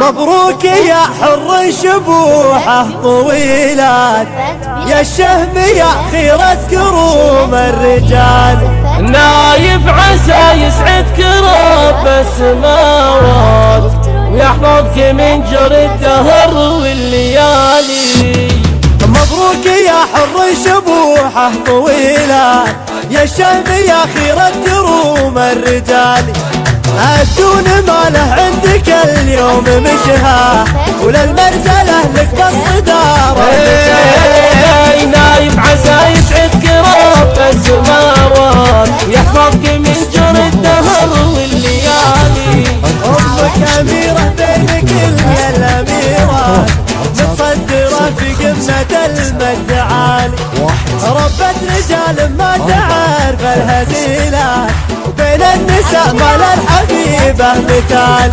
مبروك يا حر شبوحه طويلات، يا الشهم يا خيرة كروم الرجال. نايف عسى يسعدك رب السماوات، ويحفظك من جر الدهر والليالي. مبروك يا حر شبوحه طويلات، يا الشهم يا خيرة كروم الرجال. الدون ماله عندك اليوم مشها، وللمرسله لك بالصدارة. نايف عسى يسعدك رب السماوات، ويحفظك من جر الدهر والليالي. أمك أميرة بين كل الأميرات، متصدرة في قمة المجد عالي. ربت رجال ما تعرف الهزيلات، وبين النساء مال الحبيبة مثالي.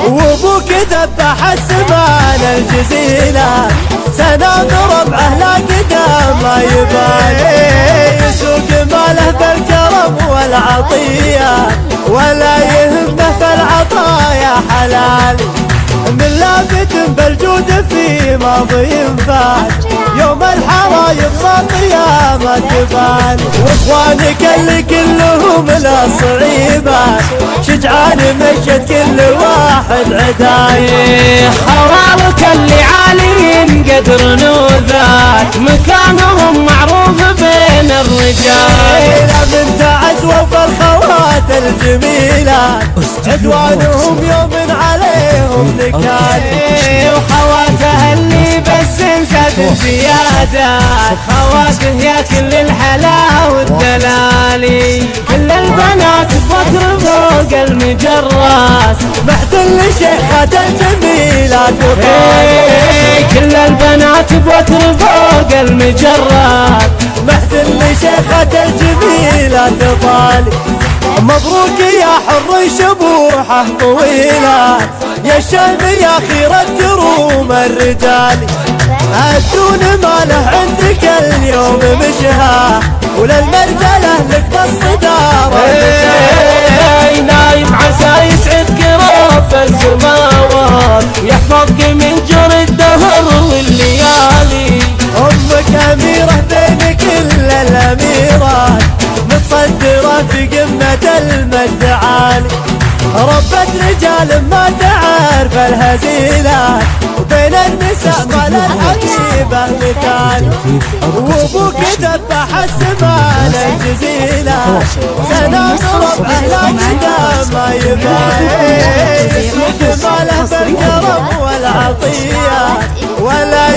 وابوك ذبح السمان الجزيلات، سنام ربعه لا قدام ما يبالي. يسوق ماله بالكرم والعطية، ولا يهمه في العطايا حلالي. من لافت بالجود في ماضي فات، يوم الحرايب صاطية ما تبان. واخوانك اللي كلهم الصعيبات، شجعان مشت كل واحد عداي. خوالك اللي عاليين قدر وذات، مكانهم معروف بين الرجال. بنت عزوة والخوات الجميلات، عدوانهم يوم عليهم نكال. وخواته اللي بس انسد زيادة، خواته يا كل الحلا والدلالي. كل البنات بوتر فوق المجراس، محتل شيخة الجميلات وطالي. كل البنات بوتر فوق المجرات، محتل شيخة الجميلات طالي. مبروك يا حر شبوحه طويلات، يا الشهم يا خيرة كروم الرجال. الدون ماله عندك اليوم مشها، وللمرجله لك بالصدارة. نايف عسى يسعدك رب السماوات، ويحفظك من جر الدهر والليالي. أمك أميرة بين كل الأميرات، متصدرة في قمة المجد عالي. ربت رجال ما تعرف الهزيلات، وبين النساء مال الحبيبة مثالي. وابوك ذبح السمان الجزيلات، سنام ربعه لا قدام ما يبالي. يسوق ماله بالكرم والعطية، ولا